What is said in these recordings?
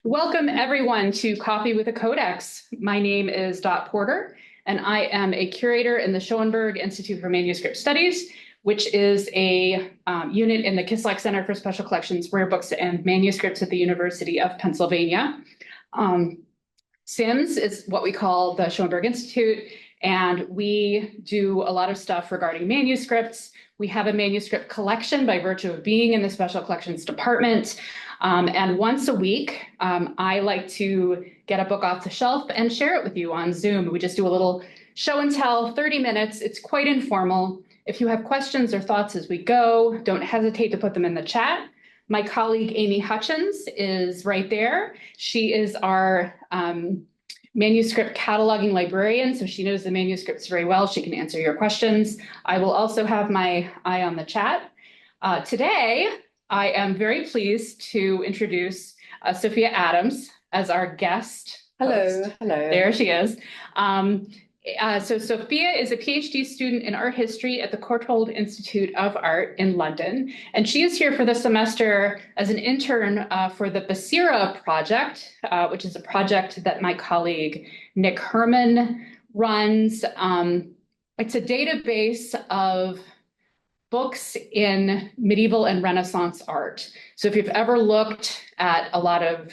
Welcome everyone to Coffee with a Codex. My name is Dot Porter, and I am a curator in the Schoenberg Institute for Manuscript Studies, which is a unit in the Kislak Center for Special Collections, Rare Books and Manuscripts at the University of Pennsylvania. SIMS is what we call the Schoenberg Institute, and we do a lot of stuff regarding manuscripts. We have a manuscript collection by virtue of being in the Special Collections Department. And once a week, I like to get a book off the shelf and share it with you on Zoom. We just do a little show and tell, 30 minutes. It's quite informal. If you have questions or thoughts as we go, don't hesitate to put them in the chat. My colleague, Amy Hutchins, is right there. She is our manuscript cataloging librarian, so she knows the manuscripts very well. She can answer your questions. I will also have my eye on the chat. Today, I am very pleased to introduce Sophia Adams as our guest Hello, host. hello. There she is. So Sophia is a PhD student in art history at the Courtauld Institute of Art in London, and she is here for the semester as an intern for the BASIRA project, which is a project that my colleague Nick Herman runs. It's a database of books in medieval and Renaissance art. So if you've ever looked at a lot of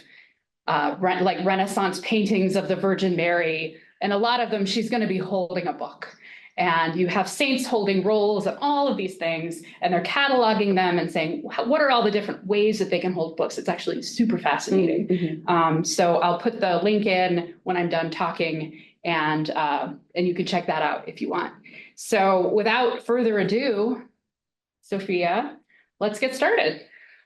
like Renaissance paintings of the Virgin Mary, and a lot of them, she's going to be holding a book. And you have saints holding rolls and all of these things, and they're cataloging them and saying, what are all the different ways that they can hold books? It's actually super fascinating. Mm-hmm. So I'll put the link in when I'm done talking, and you can check that out if you want. So without further ado, Sophia, let's get started.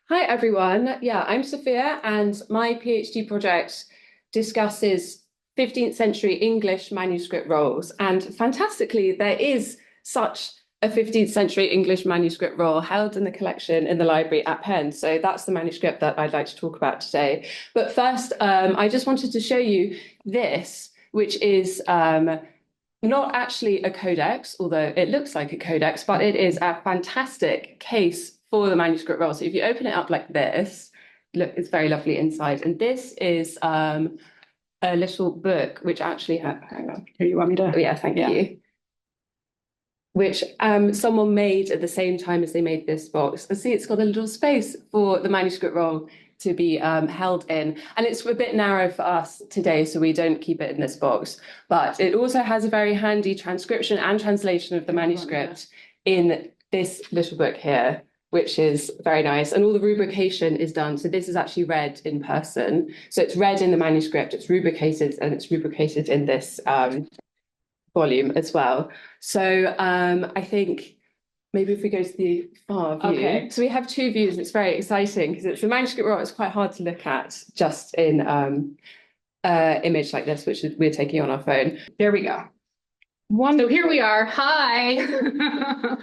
Hi, everyone. Yeah, I'm Sophia, and my PhD project discusses 15th century English manuscript rolls. And fantastically, there is such a 15th century English manuscript roll held in the collection in the library at Penn. So that's the manuscript that I'd like to talk about today. But first, I just wanted to show you this, which is not actually a codex, although it looks like a codex, but it is a fantastic case for the manuscript roll. So if you open it up like this, look, it's very lovely inside. And this is a little book, which actually, hang on. Here, you want me to? Oh, yeah, thank you. Which someone made at the same time as they made this box. And see, it's got a little space for the manuscript roll to be held in. And it's a bit narrow for us today, so we don't keep it in this box. But it also has a very handy transcription and translation of the manuscript in this little book here, which is very nice. And all the rubrication is done. So this is actually read in person. So it's read in the manuscript, it's rubricated, and it's rubricated in this volume as well. So I think maybe if we go to the far view. Okay. So we have two views. It's very exciting because it's a manuscript roll. It's quite hard to look at just in image like this, which we're taking on our phone. There we go. So here we are. Hi.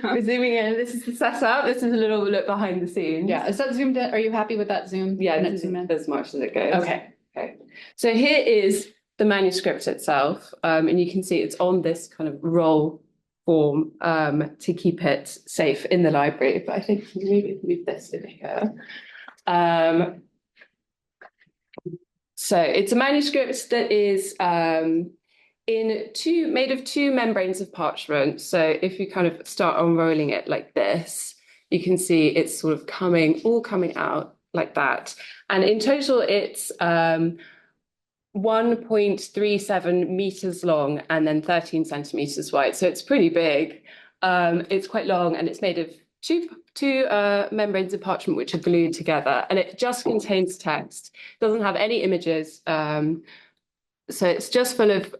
We're zooming in. This is the setup. This is a little look behind the scenes. Yeah. Is that zoomed in? Are you happy with that zoom? Yeah, this is as much as it goes. Okay. So here is the manuscript itself. And you can see it's on this kind of roll form to keep it safe in the library. But I think maybe move this over here. So it's a manuscript that is made of two membranes of parchment. So if you kind of start unrolling it like this, you can see it's sort of all coming out like that. And in total, it's 1.37 meters long and then 13 centimeters wide. So it's pretty big. It's quite long, and it's made of two membranes of parchment which are glued together, and it just contains text. It doesn't have any images. So it's just full of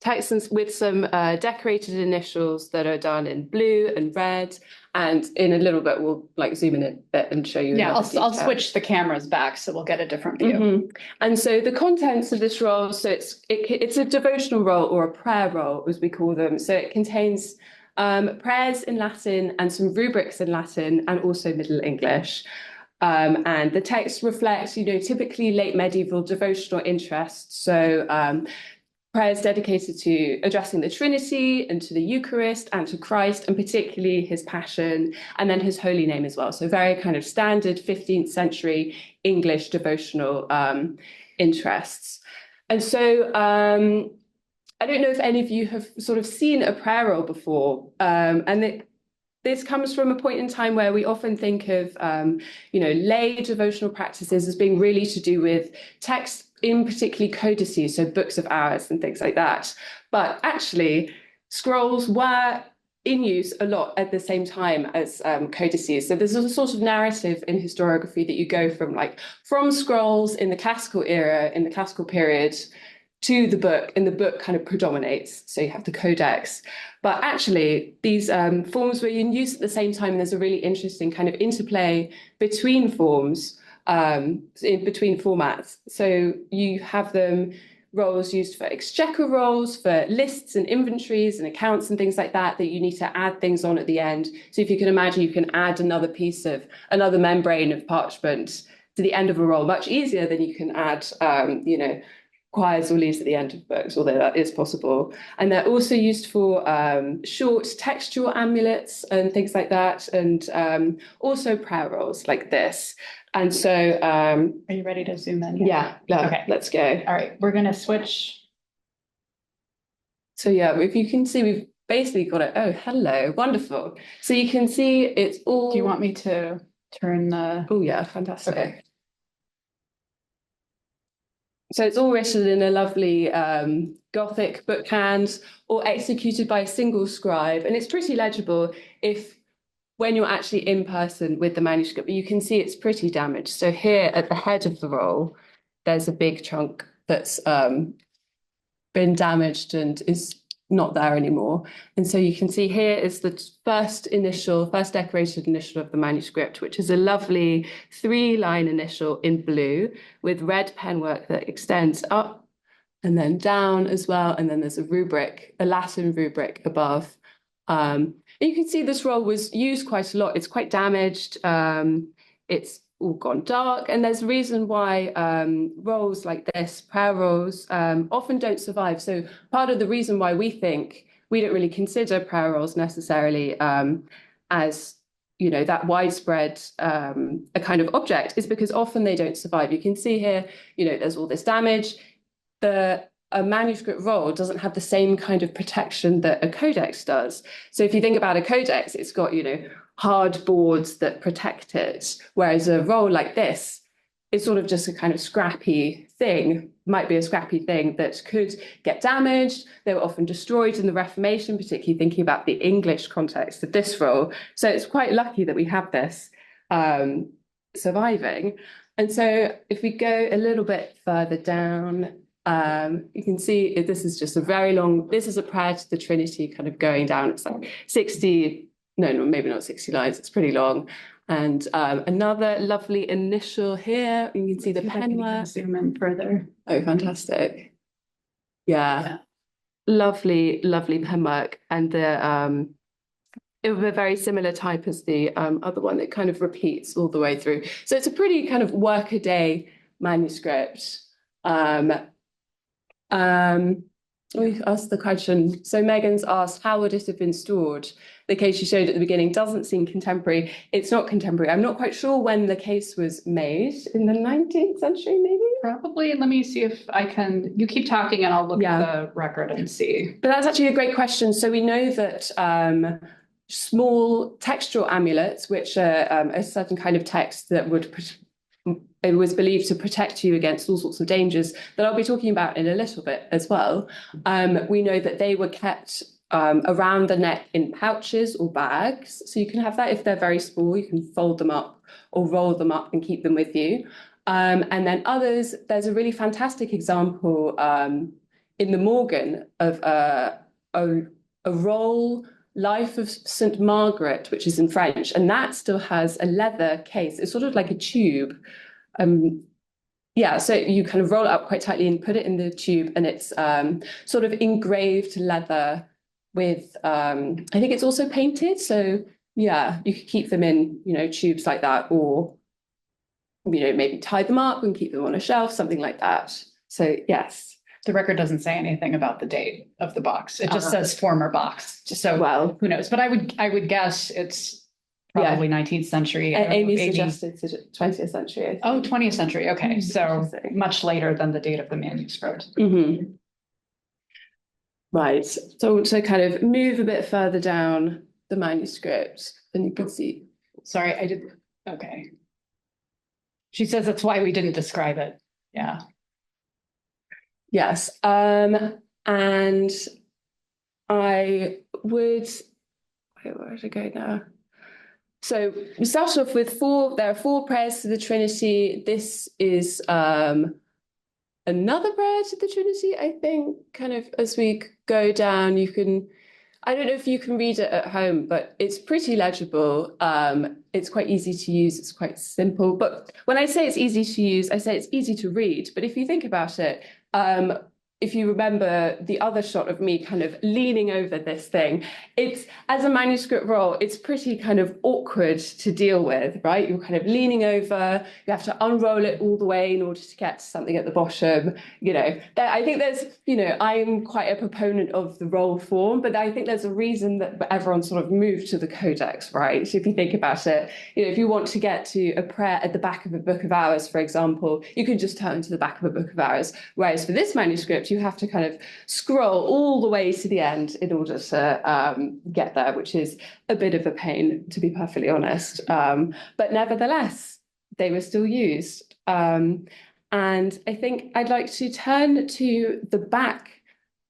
text with some decorated initials that are done in blue and red. And in a little bit, we'll like zoom in a bit and show you. Yeah, I'll switch the cameras back so we'll get a different view. Mm-hmm. And so the contents of this roll, so it's a devotional roll or a prayer roll, as we call them. So it contains prayers in Latin and some rubrics in Latin and also Middle English. And the text reflects, typically late medieval devotional interests. So prayers dedicated to addressing the Trinity and to the Eucharist and to Christ, and particularly his passion, and then his holy name as well. So very kind of standard 15th century English devotional interests. And so I don't know if any of you have sort of seen a prayer roll before, this comes from a point in time where we often think of, lay devotional practices as being really to do with text, in particularly codices, so books of hours and things like that. But actually, scrolls were in use a lot at the same time as codices. So there's a sort of narrative in historiography that you go from scrolls in the classical era, in the classical period, to the book, and the book kind of predominates. So you have the Codex. But actually, these forms were in use at the same time. There's a really interesting kind of interplay between forms, between formats. So you have them rolls used for exchequer rolls, for lists and inventories and accounts and things like that, that you need to add things on at the end. So if you can imagine, you can add another membrane of parchment to the end of a roll much easier than you can add, quires or leaves at the end of books, although that is possible. And they're also used for short textual amulets and things like that, and also prayer rolls like this. And so are you ready to zoom in? Yeah, okay, let's go. All right, we're going to switch. So yeah, if you can see, we've basically got it. Oh, hello, wonderful. So you can see it's all. Do you want me to turn the? Oh yeah, fantastic. Okay. So it's all written in a lovely Gothic bookhand, or executed by a single scribe, and it's pretty legible when you're actually in person with the manuscript. But you can see it's pretty damaged. So here at the head of the roll, there's a big chunk that's been damaged and is not there anymore. And so you can see here is the first decorated initial of the manuscript, which is a lovely 3-line initial in blue with red penwork that extends up and then down as well. And then there's a Latin rubric above. And you can see this roll was used quite a lot. It's quite damaged. It's all gone dark. And there's a reason why rolls like this, prayer rolls, often don't survive. So part of the reason why we don't really consider prayer rolls necessarily as, that widespread a kind of object is because often they don't survive. You can see here, there's all this damage. A manuscript roll doesn't have the same kind of protection that a codex does. So if you think about a codex, it's got, hard boards that protect it, whereas a roll like this is sort of just a kind of scrappy thing, might be a scrappy thing that could get damaged. They were often destroyed in the Reformation, particularly thinking about the English context of this roll. So it's quite lucky that we have this surviving. And so if we go a little bit further down, you can see this is just this is a prayer to the Trinity kind of going down. It's like 60, no, maybe not 60 lines. It's pretty long. And another lovely initial here. You can see the penwork. Zoom in further. Oh, fantastic. Yeah. Lovely, lovely penwork. And it was a very similar type as the other one that kind of repeats all the way through. So it's a pretty kind of workaday manuscript. We asked the question. So Megan's asked, how would it have been stored? The case you showed at the beginning doesn't seem contemporary. It's not contemporary. I'm not quite sure when the case was made, in the 19th century, maybe? Probably. Let me see if I can. You keep talking and I'll look at the record and see. But that's actually a great question. So we know that small textual amulets, which are a certain kind of text that it was believed to protect you against all sorts of dangers that I'll be talking about in a little bit as well. We know that they were kept around the neck in pouches or bags. So you can have that if they're very small, you can fold them up or roll them up and keep them with you. And then others, there's a really fantastic example in the Morgan of a roll, Life of St. Margaret, which is in French, and that still has a leather case. It's sort of like a tube. So you kind of roll it up quite tightly and put it in the tube, and it's sort of engraved leather with, I think it's also painted. So yeah, you could keep them in, tubes like that, or, maybe tie them up and keep them on a shelf, something like that. So yes. The record doesn't say anything about the date of the box. It just says former box. So Well, who knows? But I would guess it's probably 19th century. Amy suggested 20th century. I think. Oh, 20th century. Okay. So Interesting. much later than the date of the manuscript. Mm-hmm. Right. So to kind of move a bit further down the manuscript, and you can see. Sorry, I did. Okay. She says that's why we didn't describe it. Yeah. Yes. And I would, where to go now? So we start off with there are 4 prayers to the Trinity. This is another prayer to the Trinity, I think, kind of as we go down, you can, I don't know if you can read it at home, but it's pretty legible. It's quite easy to use. It's quite simple. But when I say it's easy to use, I say it's easy to read. But if you think about it, if you remember the other shot of me kind of leaning over this thing, it's, as a manuscript roll, it's pretty kind of awkward to deal with, right? You're kind of leaning over, you have to unroll it all the way in order to get to something at the bottom. You know, I think there's, you know, I'm quite a proponent of the roll form, but I think there's a reason that everyone sort of moved to the Codex, right? So if you think about it, you know, if you want to get to a prayer at the back of a book of hours, for example, you could just turn to the back of a book of hours. Whereas for this manuscript, you have to kind of scroll all the way to the end in order to get there, which is a bit of a pain, to be perfectly honest. But nevertheless, they were still used. And I think I'd like to turn to the back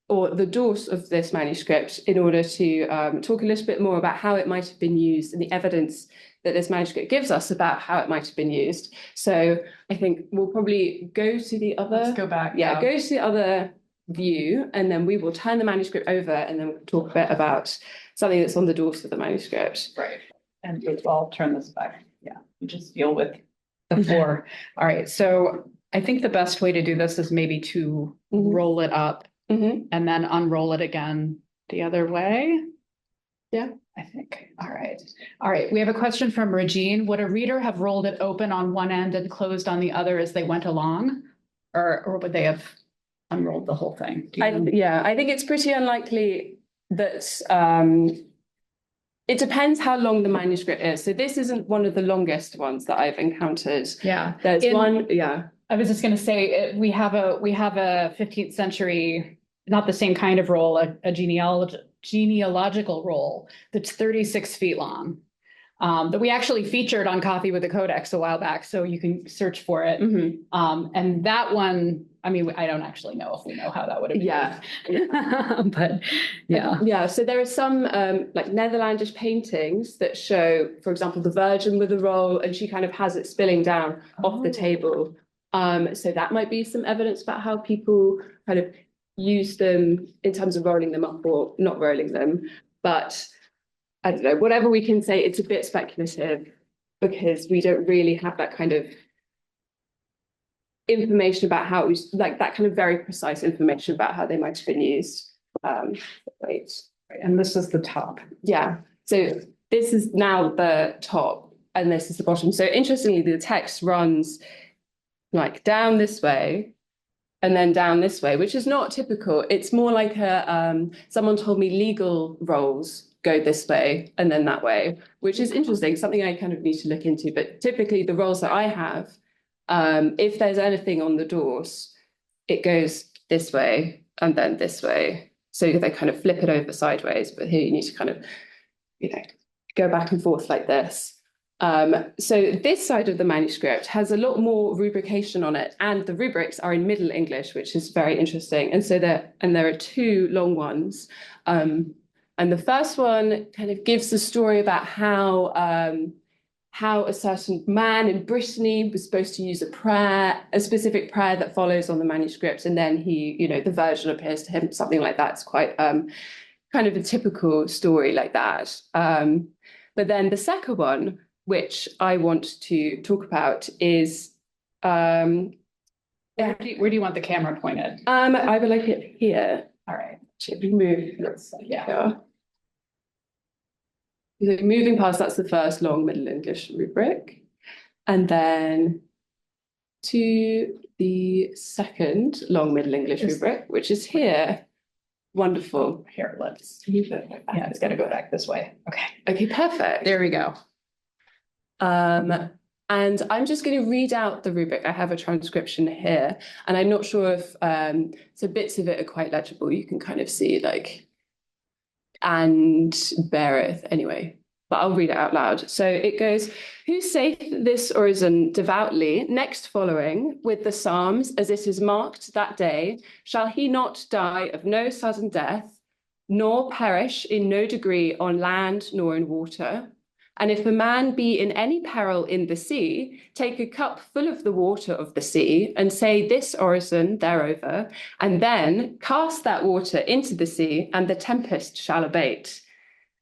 or the doors of this manuscript in order to talk a little bit more about how it might have been used and the evidence that this manuscript gives us about how it might have been used. So I think we'll probably go to the other. Let's go back. Yeah, go to the other view, and then we will turn the manuscript over, and then we'll talk a bit about something that's on the doors of the manuscript. Right. And I'll turn this back. Yeah, you just deal with the 4. All right. So I think the best way to do this is maybe to roll it up and then unroll it again the other way. Yeah. I think. All right. All right. We have a question from Regine. Would a reader have rolled it open on one end and closed on the other as they went along? Or would they have unrolled the whole thing? Yeah, I think it's pretty unlikely that it depends how long the manuscript is. So this isn't one of the longest ones that I've encountered. Yeah. There's one, yeah. I was just going to say, we have a 15th century, not the same kind of roll, a genealogical roll that's 36 feet long, that we actually featured on Coffee with a Codex a while back, so you can search for it. And that one, I mean, I don't actually know if we know how that would have been. Yeah. But yeah. Yeah, so there are some like Netherlandish paintings that show, for example, the Virgin with a roll, and she kind of has it spilling down off the table. So that might be some evidence about how people kind of use them in terms of rolling them up or not rolling them. But I don't know, whatever we can say, it's a bit speculative because we don't really have that kind of information about how it was, like that kind of very precise information about how they might have been used. Wait. And this is the top. Yeah. So this is now the top and this is the bottom. So interestingly, the text runs like down this way and then down this way, which is not typical. It's more like a, someone told me legal rolls go this way and then that way, which is interesting, something I kind of need to look into. But typically the rolls that I have, if there's anything on the doors, it goes this way and then this way. So they kind of flip it over sideways, but here you need to kind of, you know, go back and forth like this. So this side of the manuscript has a lot more rubrication on it, and the rubrics are in Middle English, which is very interesting. And so there are 2 long ones. And the first one kind of gives the story about how a certain man in Brittany was supposed to use a specific prayer that follows on the manuscript, and then he, you know, the Virgin appears to him, something like that. It's quite kind of a typical story like that. But then the second one, which I want to talk about, is where do you want the camera pointed? I would like it here. All right. Should we move? Yeah. So moving past, that's the first long Middle English rubric. And then to the second Long Middle English rubric, which is here. Wonderful. Here, yeah, it's got to go back this way. Okay. Okay, perfect. There we go. And I'm just going to read out the rubric. I have a transcription here, and I'm not sure if so bits of it are quite legible. You can kind of see like, and beareth anyway, but I'll read it out loud. So it goes, who saith this orison devoutly, next following with the Psalms, as it is marked that day, shall he not die of no sudden death, nor perish in no degree on land nor in water? And if a man be in any peril in the sea, take a cup full of the water of the sea, and say this orison thereover, and then cast that water into the sea, and the tempest shall abate.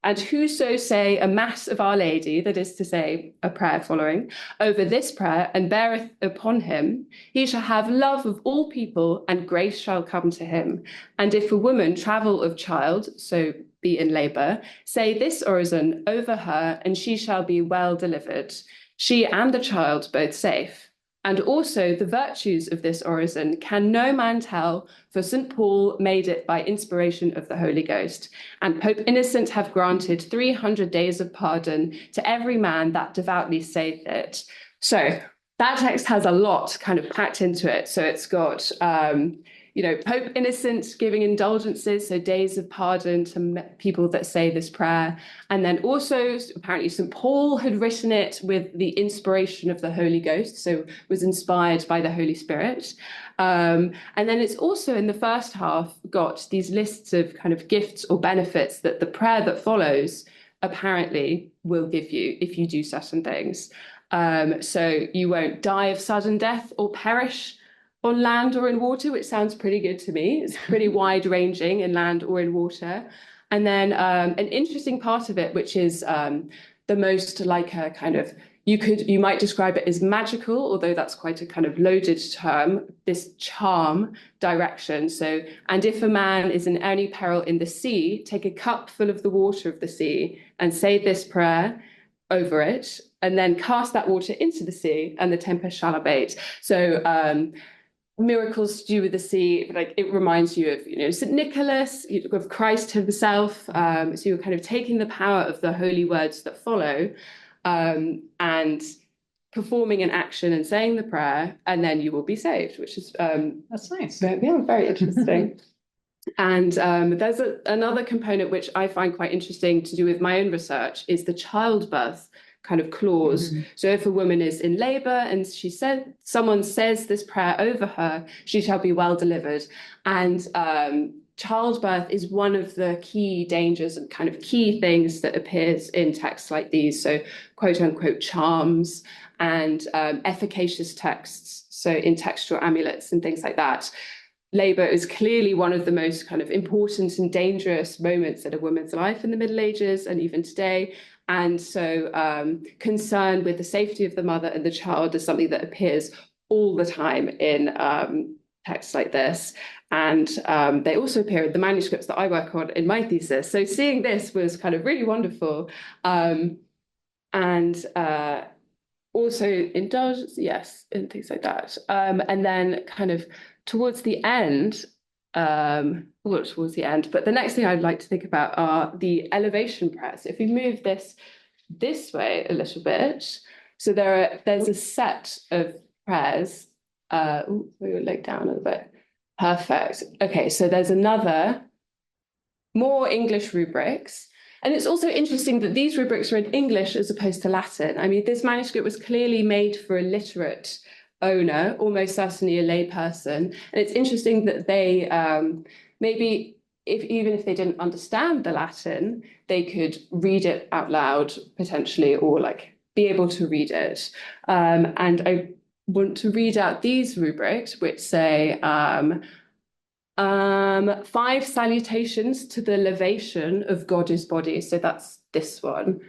And whoso say a mass of Our Lady, that is to say, a prayer following, over this prayer, and beareth upon him, he shall have love of all people, and grace shall come to him. And if a woman travel of child, so be in labour, say this orison over her, and she shall be well delivered, she and the child both safe. And also the virtues of this orison can no man tell, for St. Paul made it by inspiration of the Holy Ghost. And Pope Innocent have granted 300 days of pardon to every man that devoutly saith it. So that text has a lot kind of packed into it. So it's got, Pope Innocent giving indulgences, so days of pardon to people that say this prayer. And then also, apparently, St. Paul had written it with the inspiration of the Holy Ghost, so was inspired by the Holy Spirit. And then it's also in the first half got these lists of kind of gifts or benefits that the prayer that follows apparently will give you if you do certain things. So you won't die of sudden death or perish on land or in water, which sounds pretty good to me. It's pretty wide ranging in land or in water. And then an interesting part of it, which is the most like a kind of, you might describe it as magical, although that's quite a kind of loaded term, this charm direction. So, and if a man is in any peril in the sea, take a cup full of the water of the sea and say this prayer over it, and then cast that water into the sea, and the tempest shall abate. So, miracles to do with the sea, like it reminds you of, St. Nicholas, of Christ himself. So you're kind of taking the power of the holy words that follow and performing an action and saying the prayer, and then you will be saved, which is that's nice. Very interesting. And there's another component which I find quite interesting to do with my own research is the childbirth kind of clause. Mm-hmm. So if a woman is in labor and someone says this prayer over her, she shall be well delivered. And childbirth is one of the key dangers and kind of key things that appears in texts like these. So quote unquote charms and efficacious texts. So intertextual amulets and things like that. Labor is clearly one of the most kind of important and dangerous moments in a woman's life in the Middle Ages and even today. And so concern with the safety of the mother and the child is something that appears all the time in texts like this. And they also appear in the manuscripts that I work on in my thesis. So seeing this was kind of really wonderful. And also indulgence, yes, and things like that. And then kind of towards the end, but the next thing I'd like to think about are the elevation prayers. If we move this way a little bit, so there's a set of prayers. We will leg down a little bit. Perfect. Okay, so there's more English rubrics. And it's also interesting that these rubrics are in English as opposed to Latin. I mean, this manuscript was clearly made for a literate owner, almost certainly a lay person. And it's interesting that they maybe even if they didn't understand the Latin, they could read it out loud potentially, or like be able to read it. And I want to read out these rubrics, which say 5 salutations to the levation of God is body. So that's this one.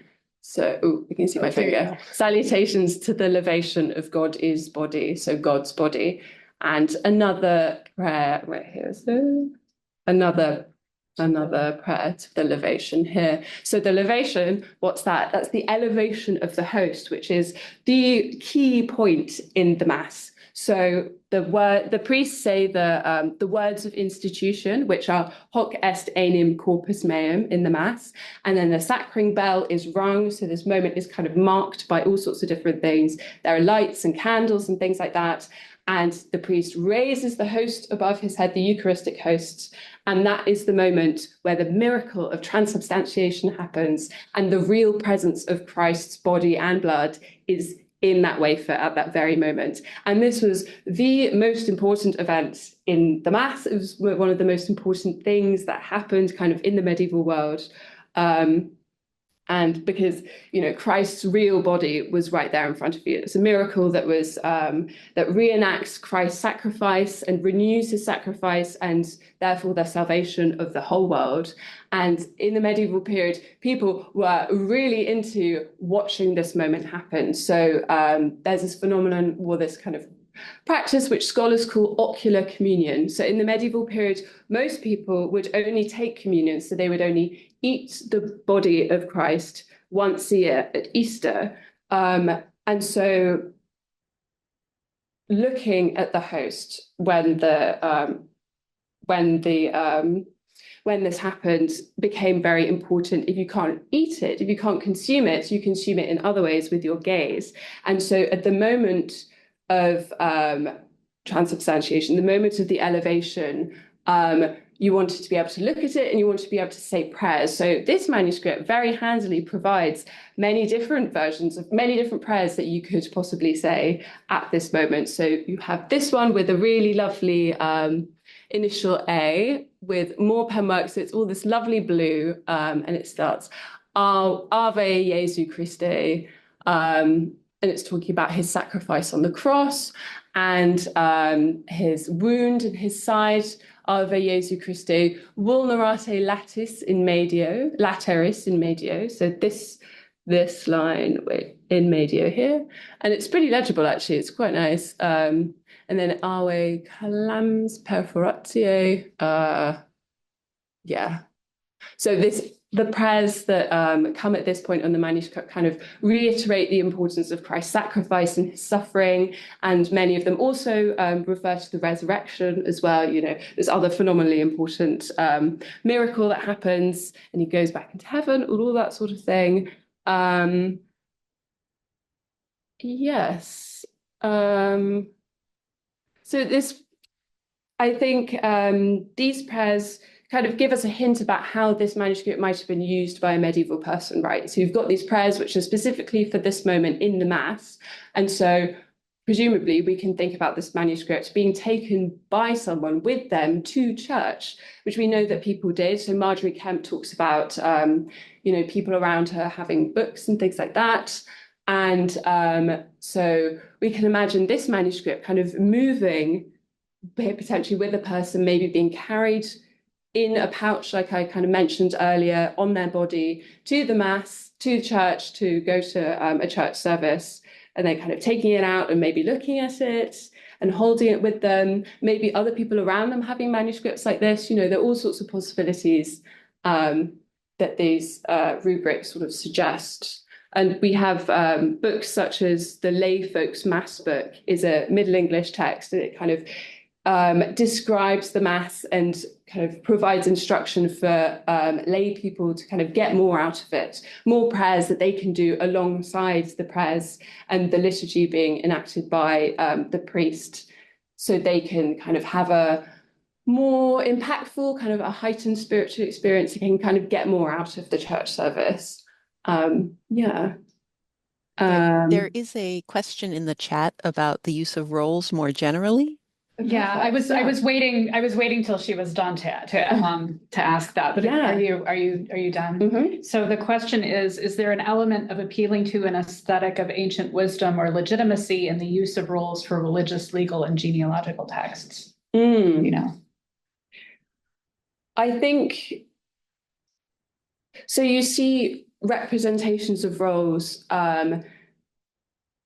So you can see my finger. Salutations to the levation of God is body. So God's body. And another prayer right here. So another prayer to the levation here. So the levation, what's that? That's the elevation of the host, which is the key point in the Mass. So the priests say the words of institution, which are hoc est enim corpus meum in the Mass, and then the sacring bell is rung. So this moment is kind of marked by all sorts of different things. There are lights and candles and things like that. And the priest raises the host above his head, the Eucharistic hosts, and that is the moment where the miracle of transubstantiation happens and the real presence of Christ's body and blood is in that wafer at that very moment. And this was the most important event in the Mass. It was one of the most important things that happened kind of in the medieval world. And because, you know, Christ's real body was right there in front of you. It's a miracle that was that reenacts Christ's sacrifice and renews his sacrifice and therefore the salvation of the whole world. And in the medieval period, people were really into watching this moment happen. So there's this phenomenon, or this kind of practice which scholars call ocular communion. So in the medieval period, most people would only take communion, so they would only eat the body of Christ once a year at Easter. And so looking at the host when this happened became very important. If you can't eat it, if you can't consume it, you consume it in other ways with your gaze. And so at the moment of transubstantiation, the moment of the elevation, you wanted to be able to look at it and you wanted to be able to say prayers. So this manuscript very handily provides many different versions of many different prayers that you could possibly say at this moment. So you have this one with a really lovely initial A with more penwork. So it's all this lovely blue, and it starts Ave Jesu Christe, and it's talking about his sacrifice on the cross and his wound in his side. Ave Jesu Christe, vulnerate lateris in medio. So this line in medio here, and it's pretty legible actually. It's quite nice. And then Ave calams perforatiae. Yeah. So the prayers that come at this point on the manuscript kind of reiterate the importance of Christ's sacrifice and his suffering, and many of them also refer to the resurrection as well. You know, there's other phenomenally important miracle that happens, and he goes back into heaven, all that sort of thing. Yes. So this, I think, these prayers kind of give us a hint about how this manuscript might have been used by a medieval person, right? So you've got these prayers which are specifically for this moment in the Mass. And so presumably we can think about this manuscript being taken by someone with them to church, which we know that people did. So Marjorie Kemp talks about, you know, people around her having books and things like that. And so we can imagine this manuscript kind of moving potentially with a person, maybe being carried in a pouch, like I kind of mentioned earlier, on their body to the Mass, to church, to go to a church service, and then kind of taking it out and maybe looking at it and holding it with them. Maybe other people around them having manuscripts like this. You know, there are all sorts of possibilities that these rubrics sort of suggest. And we have books such as the Lay Folks Mass book is a Middle English text, and it kind of describes the Mass and kind of provides instruction for lay people to kind of get more out of it, more prayers that they can do alongside the prayers and the liturgy being enacted by the priest, so they can kind of have a more impactful, kind of a heightened spiritual experience. They can kind of get more out of the church service. There is a question in the chat about the use of rolls more generally. Yeah, I was waiting till she was done to ask that. But Yeah. are you done? Mm-hmm. So the question is there an element of appealing to an aesthetic of ancient wisdom or legitimacy in the use of rolls for religious, legal, and genealogical texts? You know, I think so. You see representations of rolls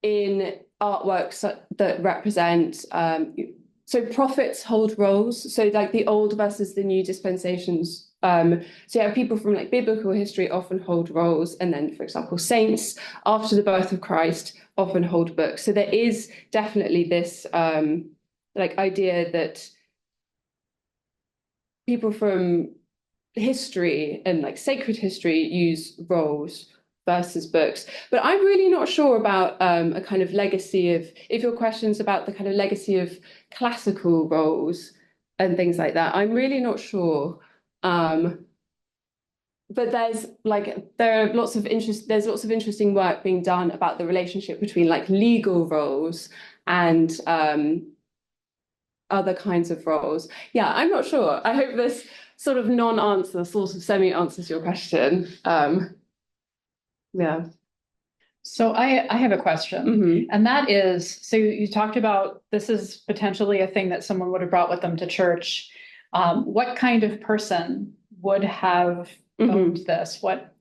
in artworks that represent. So prophets hold rolls, so like the old versus the new dispensations. So you have people from like biblical history often hold rolls, and then, for example, saints after the birth of Christ often hold books. So there is definitely this like idea that people from history and like sacred history use rolls versus books. But I'm really not sure about a kind of legacy of, if your question's about the kind of legacy of classical rolls and things like that, I'm really not sure. But there's lots of interesting work being done about the relationship between like legal roles and other kinds of roles. Yeah, I'm not sure. I hope this sort of non-answer, sort of semi-answers your question. Yeah. So I have a question, and that is, so you talked about this is potentially a thing that someone would have brought with them to church. What kind of person would have owned this? What,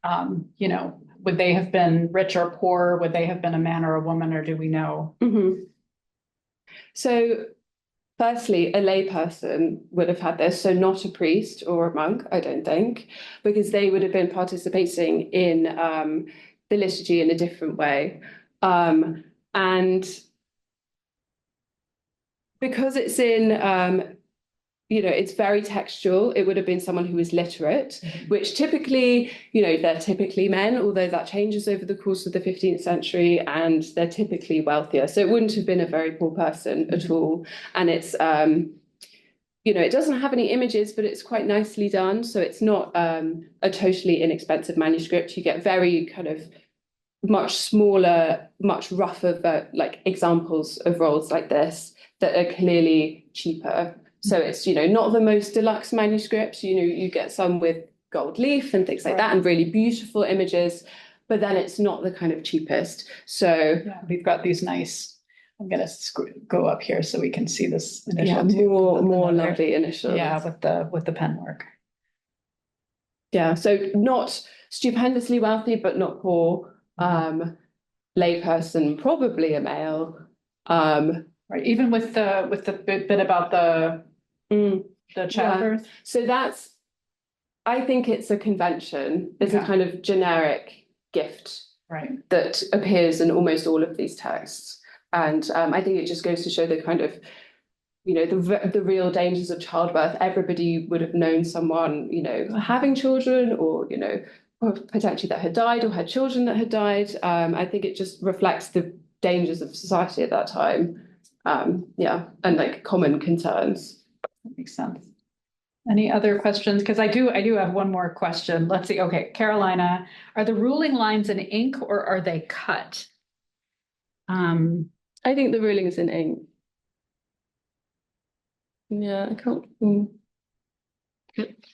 would they have been rich or poor? Would they have been a man or a woman, or do we know? So firstly, a lay person would have had this, so not a priest or a monk, I don't think, because they would have been participating in the liturgy in a different way. And because it's in, it's very textual, it would have been someone who was literate, which typically, they're typically men, although that changes over the course of the 15th century, and they're typically wealthier. So it wouldn't have been a very poor person at all. And it's, it doesn't have any images, but it's quite nicely done. So it's not a totally inexpensive manuscript. You get very kind of much smaller, much rougher, like examples of rolls like this that are clearly cheaper. So it's, not the most deluxe manuscripts, you get some with gold leaf and things like that and really beautiful images, but then it's not the kind of cheapest. So yeah, we've got these nice, I'm going to go up here so we can see this initial. Yeah, more lovely initials. Yeah, with the pen work. Yeah, so not stupendously wealthy, but not poor. Lay person, probably a male. Right, even with the bit about the childbirth. Yeah. So I think it's a convention. It's a kind of generic gift, right, that appears in almost all of these texts. And I think it just goes to show the kind of, the real dangers of childbirth. Everybody would have known someone, having children, or potentially that had died, or had children that had died. I think it just reflects the dangers of society at that time. And like common concerns. That makes sense. Any other questions? Because I do have one more question. Let's see. Okay, Carolina, are the ruling lines in ink or are they cut? I think the ruling is in ink. Yeah, I can't.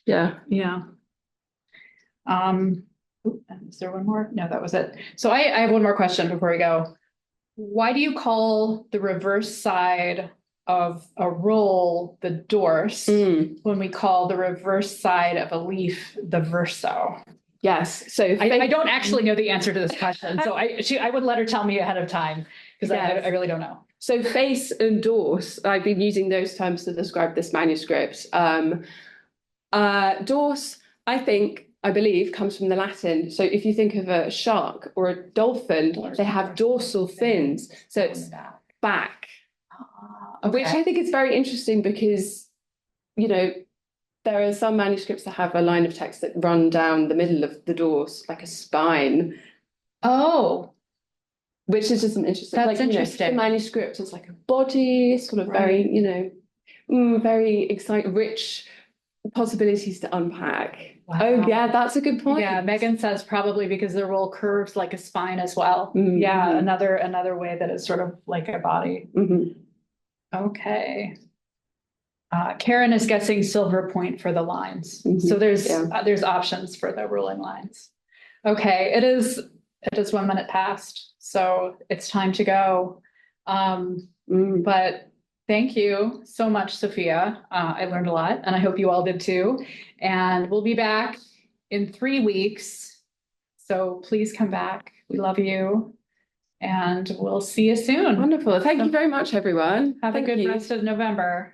Yeah. Is there one more? No, that was it. So I have one more question before we go. Why do you call the reverse side of a roll the dorse when we call the reverse side of a leaf the verso? Yes. So I don't actually know the answer to this question, so I would let her tell me ahead of time, because I really don't know. So face and dorse, I've been using those terms to describe this manuscript. Dorse, I believe, comes from the Latin. So if you think of a shark or a dolphin, they have dorsal fins. So it's back. Okay. Which I think is very interesting because, there are some manuscripts that have a line of text that run down the middle of the dorse like a spine. Oh. Which is just an interesting. That's interesting. The manuscript is like a body, sort of very, very exciting, rich possibilities to unpack. Wow. Oh yeah, that's a good point. Yeah, Megan says probably because the roll curves like a spine as well. Yeah, another way that it's sort of like a body. Okay. Karen is guessing silver point for the lines. So there's options for the ruling lines. Okay, it is 1 minute past, so it's time to go. But thank you so much, Sophia. I learned a lot, and I hope you all did too. And we'll be back in 3 weeks. So please come back. We love you. And we'll see you soon. Wonderful. Thank you very much, everyone. Have a good rest of November.